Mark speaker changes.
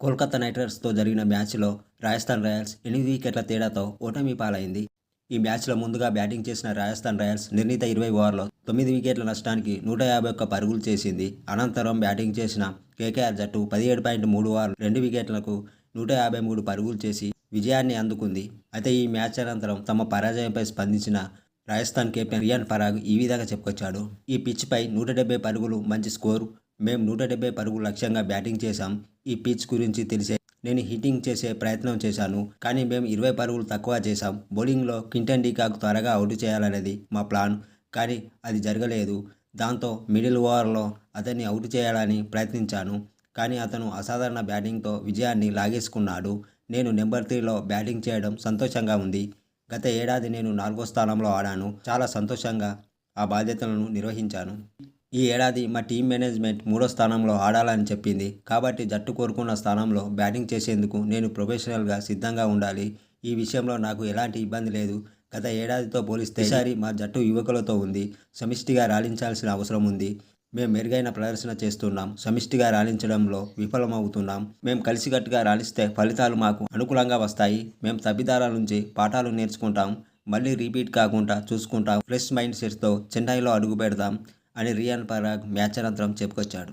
Speaker 1: Kolkata night రైడర్స్‌తో జరిగిన మ్యాచ్‌లో Rajasthan Royals 8 వికెట్ల తేడాతో ఓటమి పాలైంది. ఈ మ్యాచ్‌లో ముందుగా బ్యాటింగ్ చేసిన రాజస్థాన్ రాయల్స్ నిర్ణీత 20 ఓవర్లలో 9 వికెట్ల నష్టానికి 151 పరుగులు చేసింది. అనంతరం బ్యాటింగ్ చేసిన కేకేఆర్ జట్టు 17.3 ఓవర్లలో 2 వికెట్లకు 153 పరుగులు చేసి విజయాన్ని అందుకుంది. అయితే ఈ మ్యాచ్ అనంతరం తమ పరాజయంపై స్పందించిన రాజస్థాన్ కెప్టెన్ రియాన్ పరాగ్ ఈ విధంగా చెప్పుకొచ్చాడు. ఈ పిచ్పై 170 పరుగులు మంచి స్కోరు. మేం 170 పరుగులు లక్ష్యంగా బ్యాటింగ్ చేశాం. ఈ పిచ్ గురించి తెలిసే నేను హిట్టింగ్ చేసే ప్రయత్నం చేశాను. కానీ మేము 20 పరుగులు తక్కువ చేశాం. బౌలింగ్లో క్వింటన్ డీకాక్ త్వరగా అవుట్ చేయాలనేది మా ప్లాన్. కానీ అది జరగలేదు. దాంతో మిడిల్ ఓవర్లో అతన్ని అవుట్ చేయాలని ప్రయత్నించాను. కానీ అతను అసాధారణ బ్యాటింగ్తో విజయాన్ని లాగేసుకున్నాడు. నేను నెంబర్ 3లో బ్యాటింగ్ చేయడం సంతోషంగా ఉంది. గత ఏడాది నేను 4వ స్థానంలో ఆడాను. చాలా సంతోషంగా ఆ బాధ్యతలను నిర్వహించాను. ఈ ఏడాది మా టీమ్ మేనేజ్మెంట్ 3వ స్థానంలో ఆడాలని చెప్పింది. కాబట్టి జట్టు కోరుకున్న స్థానంలో బ్యాటింగ్ చేసేందుకు నేను ప్రొఫెషనల్గా సిద్ధంగా ఉండాలి. ఈ విషయంలో నాకు ఎలాంటి ఇబ్బంది లేదు. గత ఏడాదితో పోలిస్తే ఈసారి మా జట్టు యువకులతో ఉంది. సమిష్టిగా రాణించాల్సిన అవసరం ఉంది. మేం మెరుగైన ప్రదర్శన చేస్తున్నాం. సమిష్టిగా రాణించడంలో విఫలమవుతున్నాం. మేం కలిసికట్టుగా రాణిస్తే ఫలితాలు మాకు అనుకూలంగా వస్తాయి. మేం తప్పిదాల నుంచి పాఠాలు నేర్చుకుంటాం. మళ్ళీ రిపీట్ కాకుండా చూసుకుంటాం. ఫ్రెష్ మైండ్ సెట్తో చెన్నైలో అడుగుపెడతాం అని రియాన్ పరాగ్ మ్యాచ్ అనంతరం చెప్పుకొచ్చాడు.